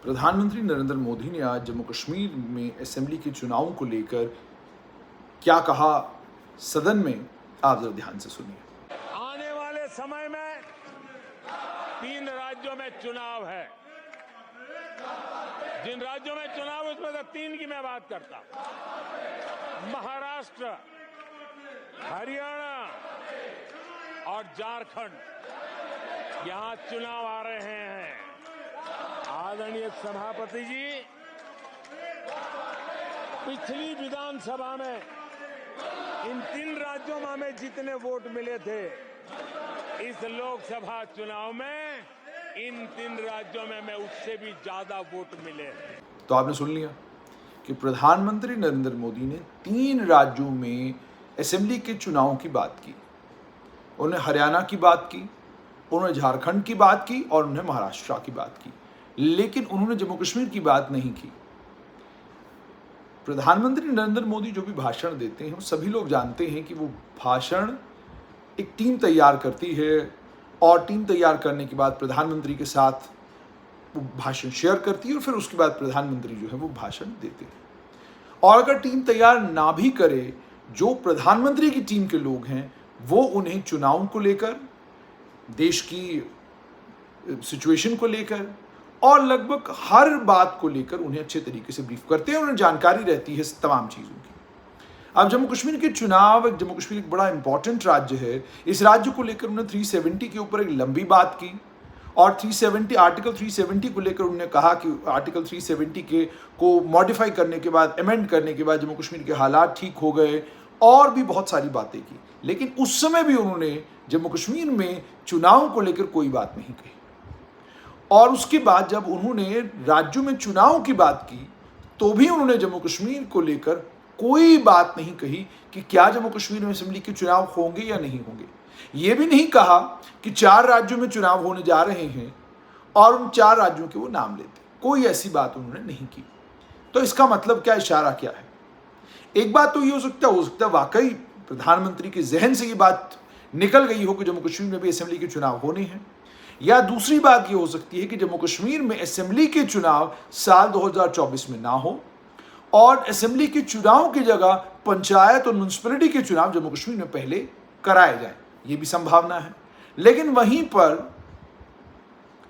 प्रधानमंत्री नरेंद्र मोदी ने आज जम्मू कश्मीर में असेंबली के चुनावों को लेकर क्या कहा सदन में, आप जरा ध्यान से सुनिए। आने वाले समय में 3 राज्यों में चुनाव है। जिन राज्यों में चुनाव उसमें से 3 की मैं बात करता हूं। महाराष्ट्र, हरियाणा और झारखंड, यहां चुनाव आ रहे हैं। आदरणीय सभापति जी, पिछली विधानसभा में इन 3 राज्यों में हमें जितने वोट मिले थे, इस लोकसभा चुनाव में इन 3 राज्यों में हमें उससे भी ज्यादा वोट मिले। तो आपने सुन लिया कि प्रधानमंत्री नरेंद्र मोदी ने 3 राज्यों में असेंबली के चुनावों की बात की। उन्होंने हरियाणा की बात की, उन्होंने झारखंड की बात की और उन्होंने महाराष्ट्र की बात की, लेकिन उन्होंने जम्मू कश्मीर की बात नहीं की। प्रधानमंत्री नरेंद्र मोदी जो भी भाषण देते हैं, सभी लोग जानते हैं कि वो भाषण एक टीम तैयार करती है और टीम तैयार करने के बाद प्रधानमंत्री के साथ वो भाषण शेयर करती है और फिर उसके बाद प्रधानमंत्री जो है वो भाषण देते हैं। और अगर टीम तैयार ना भी करे, जो प्रधानमंत्री की टीम के लोग हैं वो उन्हें चुनाव को लेकर, देश की सिचुएशन को लेकर और लगभग हर बात को लेकर उन्हें अच्छे तरीके से ब्रीफ करते हैं, उन्हें जानकारी रहती है तमाम चीज़ों की। अब जम्मू कश्मीर के चुनाव, जम्मू कश्मीर एक बड़ा इंपॉर्टेंट राज्य है। इस राज्य को लेकर उन्होंने 370 के ऊपर एक लंबी बात की और आर्टिकल 370 को लेकर उन्होंने कहा कि आर्टिकल 370 के को मॉडिफाई करने के बाद, अमेंड करने के बाद जम्मू कश्मीर के हालात ठीक हो गए और भी बहुत सारी बातें की। लेकिन उस समय भी उन्होंने जम्मू कश्मीर में चुनाव को लेकर कोई बात नहीं कही। और उसके बाद जब उन्होंने राज्यों में चुनाव की बात की तो भी उन्होंने जम्मू कश्मीर को लेकर कोई बात नहीं कही कि क्या जम्मू कश्मीर में असेंबली के चुनाव होंगे या नहीं होंगे। ये भी नहीं कहा कि 4 राज्यों में चुनाव होने जा रहे हैं और उन 4 राज्यों के वो नाम लेते। कोई ऐसी बात उन्होंने नहीं की। तो इसका मतलब क्या, इशारा क्या है? एक बात तो ये हो सकता है वाकई प्रधानमंत्री के जहन से ये बात निकल गई हो कि जम्मू कश्मीर में भी असेंबली के चुनाव होने हैं, या दूसरी बात ये हो सकती है कि जम्मू कश्मीर में असेंबली के चुनाव साल 2024 में ना हो और असेंबली के चुनाव की जगह पंचायत और म्युनिसिपैलिटी के चुनाव जम्मू कश्मीर में पहले कराए जाए। ये भी संभावना है। लेकिन वहीं पर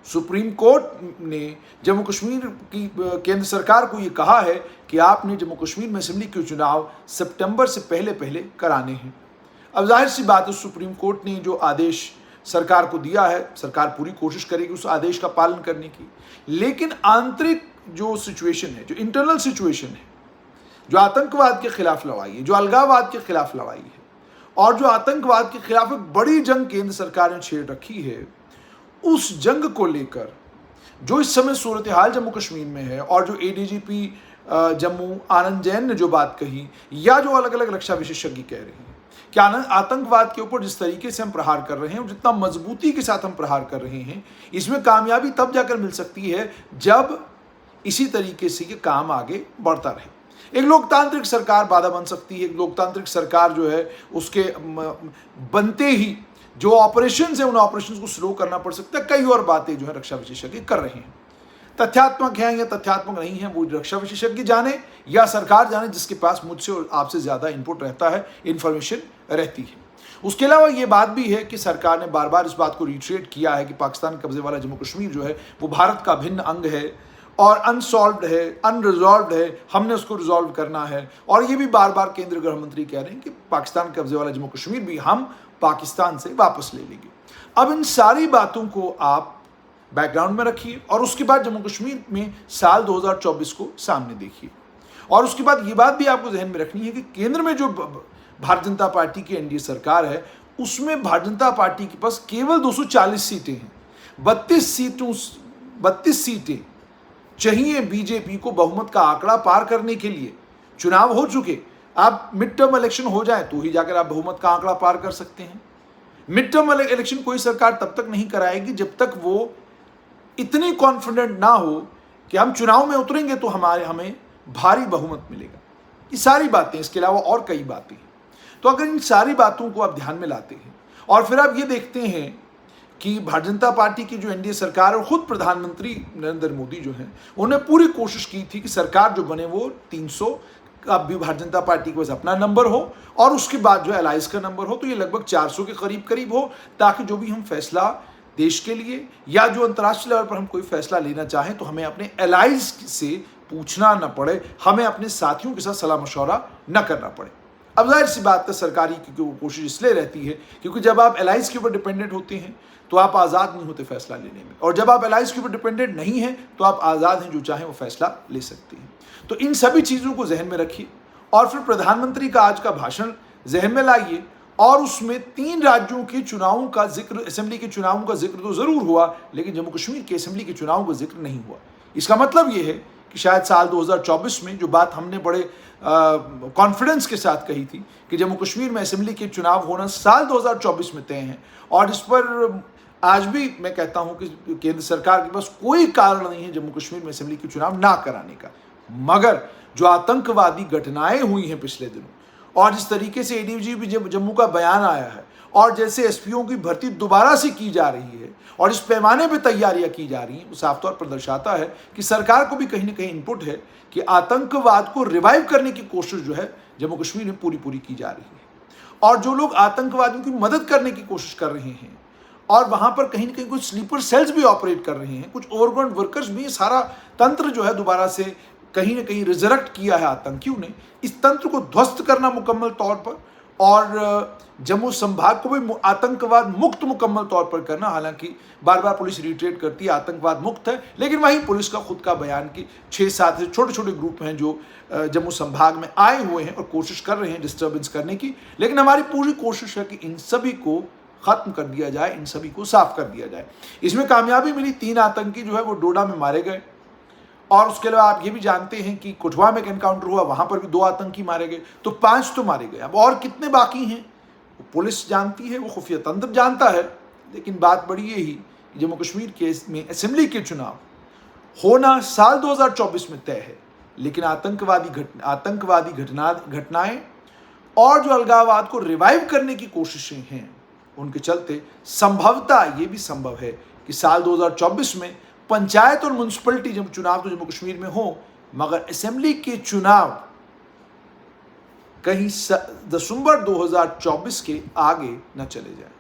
सुप्रीम कोर्ट ने जम्मू कश्मीर की केंद्र सरकार को ये कहा है कि आपने जम्मू कश्मीर में असेंबली के चुनाव सितंबर से पहले कराने हैं। अब जाहिर सी बात है, सुप्रीम कोर्ट ने जो आदेश सरकार को दिया है, सरकार पूरी कोशिश करेगी उस आदेश का पालन करने की। लेकिन आंतरिक जो सिचुएशन है, जो इंटरनल सिचुएशन है, जो आतंकवाद के खिलाफ लड़ाई है, जो अलगाववाद के खिलाफ लड़ाई है और जो आतंकवाद के खिलाफ एक बड़ी जंग केंद्र सरकार ने छेड़ रखी है, उस जंग को लेकर जो इस समय सूरत हाल जम्मू कश्मीर में है और जो ADGP जम्मू आनंद जैन ने जो बात कही, या जो अलग अलग रक्षा विशेषज्ञ कह रहे हैं कि आतंकवाद के ऊपर जिस तरीके से हम प्रहार कर रहे हैं और जितना मजबूती के साथ हम प्रहार कर रहे हैं, इसमें कामयाबी तब जाकर मिल सकती है जब इसी तरीके से ये काम आगे बढ़ता रहे। एक लोकतांत्रिक सरकार बाधा बन सकती है। एक लोकतांत्रिक सरकार जो है उसके बनते ही जो ऑपरेशंस है, उन ऑपरेशंस को स्लो करना पड़ सकता है। कई और बातें जो है रक्षा विशेषज्ञ कर रहे हैं, तथ्यात्मक है या तथ्यात्मक नहीं है, वो रक्षा विशेषज्ञ जाने या सरकार जाने, जिसके पास मुझसे और आपसे ज्यादा इनपुट रहता है, इंफॉर्मेशन रहती है। उसके अलावा ये बात भी है कि सरकार ने बार बार इस बात को रिट्रेट किया है कि पाकिस्तान कब्जे वाला जम्मू कश्मीर जो है वो भारत का भिन्न अंग है और अनसॉल्व्ड है, अनरिजॉल्व्ड है, हमने उसको रिजॉल्व करना है। और ये भी बार बार केंद्रीय गृह मंत्री कह रहे हैं कि पाकिस्तान कब्जे वाला जम्मू कश्मीर भी हम पाकिस्तान से वापस ले लेंगे। अब इन सारी बातों को आप बैकग्राउंड में रखिए और उसके बाद जम्मू कश्मीर में साल 2024 को सामने देखिए। और उसके बाद ये बात भी आपको जहन में रखनी है कि केंद्र में जो भारतीय जनता पार्टी की NDA सरकार है, उसमें भारतीय जनता पार्टी के पास केवल 240 सीटें हैं। 32 सीटें चाहिए बीजेपी को बहुमत का आंकड़ा पार करने के लिए। चुनाव हो चुके, आप मिड टर्म इलेक्शन हो जाए तो ही जाकर आप बहुमत का आंकड़ा पार कर सकते हैं। मिड टर्म इलेक्शन कोई सरकार तब तक नहीं कराएगी जब तक वो इतनी कॉन्फिडेंट ना हो कि हम चुनाव में उतरेंगे तो हमें भारी बहुमत मिलेगा। ये सारी बातें, इसके अलावा और कई बातें हैं। तो अगर इन सारी बातों को आप ध्यान में लाते हैं और फिर आप ये देखते हैं कि भारतीय जनता पार्टी की जो एनडीए सरकार और खुद प्रधानमंत्री नरेंद्र मोदी जो हैं, उन्होंने पूरी कोशिश की थी कि सरकार जो बने वो 300 अब भी भारतीय जनता पार्टी के पास अपना नंबर हो और उसके बाद जो एलाइज का नंबर हो, तो ये लगभग 400 के करीब करीब हो, ताकि जो भी हम फैसला देश के लिए या जो अंतर्राष्ट्रीय लेवल पर हम कोई फैसला लेना चाहें तो हमें अपने एलाइज से पूछना न पड़े, हमें अपने साथियों के साथ सलाह मशवरा न करना पड़े। अब जाहिर सी बात है, सरकारी की कोशिश इसलिए रहती है क्योंकि जब आप एलाइज के ऊपर डिपेंडेंट होते हैं तो आप आज़ाद नहीं होते फैसला लेने में, और जब आप एलाइज के ऊपर डिपेंडेंट नहीं हैं तो आप आज़ाद हैं, जो चाहें वो फैसला ले सकते हैं। तो इन सभी चीज़ों को जहन में रखिए और फिर प्रधानमंत्री का आज का भाषण जहन में लाइए, और उसमें 3 राज्यों के चुनावों का जिक्र, असेंबली के चुनावों का जिक्र तो जरूर हुआ, लेकिन जम्मू कश्मीर के असेंबली के चुनावों का जिक्र नहीं हुआ। इसका मतलब ये है कि शायद साल 2024 में जो बात हमने बड़े कॉन्फिडेंस के साथ कही थी कि जम्मू कश्मीर में असेंबली के चुनाव होना साल 2024 में तय है, और इस पर आज भी मैं कहता हूं कि केंद्र सरकार के पास कोई कारण नहीं है जम्मू कश्मीर में असेंबली के चुनाव ना कराने का। मगर जो आतंकवादी घटनाएं हुई हैं पिछले दिनों, और जिस तरीके से एडीजीपी जम्मू का बयान आया है, और जैसे एसपीओ की भर्ती दोबारा से की जा रही है और इस पैमाने पे तैयारियां की जा रही हैं, वो साफ तौर पर दर्शाता है कि सरकार को भी कहीं ना कहीं इनपुट है कि आतंकवाद को रिवाइव करने की कोशिश जो है जम्मू कश्मीर में पूरी की जा रही है। और जो लोग आतंकवादियों की मदद करने की कोशिश कर रहे हैं और वहां पर कहीं ना कहीं कुछ स्लीपर सेल्स भी ऑपरेट कर रहे हैं, कुछ ओवरग्राउंड वर्कर्स भी, सारा तंत्र जो है दोबारा से कहीं ना कहीं रिजरेक्ट किया है आतंकियों ने। इस तंत्र को ध्वस्त करना मुकम्मल तौर पर, और जम्मू संभाग को भी आतंकवाद मुक्त मुकम्मल तौर पर करना। हालांकि बार बार पुलिस रिट्रेट करती है, आतंकवाद मुक्त है, लेकिन वहीं पुलिस का खुद का बयान कि 6-7 छोटे छोटे ग्रुप हैं जो जम्मू संभाग में आए हुए हैं और कोशिश कर रहे हैं डिस्टर्बेंस करने की। लेकिन हमारी पूरी कोशिश है कि इन सभी को खत्म कर दिया जाए, इन सभी को साफ कर दिया जाए। इसमें कामयाबी मिली, 3 आतंकी जो है वो डोडा में मारे गए, और उसके अलावा आप ये भी जानते हैं कि कुठवा में एक एनकाउंटर हुआ, वहां पर भी 2 आतंकी मारे गए, तो 5 तो मारे गए। अब और कितने बाकी हैं वो पुलिस जानती है, वो खुफिया तंत्र जानता है। लेकिन बात बड़ी यही कि जम्मू कश्मीर केस में असेंबली के चुनाव होना साल 2024 में तय है, लेकिन आतंकवादी घटनाएं और जो अलगाववाद को रिवाइव करने की कोशिशें हैं, उनके चलते संभवतः ये भी संभव है कि साल 2024 में पंचायत और म्युनिसिपैलिटी जब चुनाव तो जम्मू कश्मीर में हो, मगर असेंबली के चुनाव कहीं दिसंबर 2024 के आगे न चले जाए।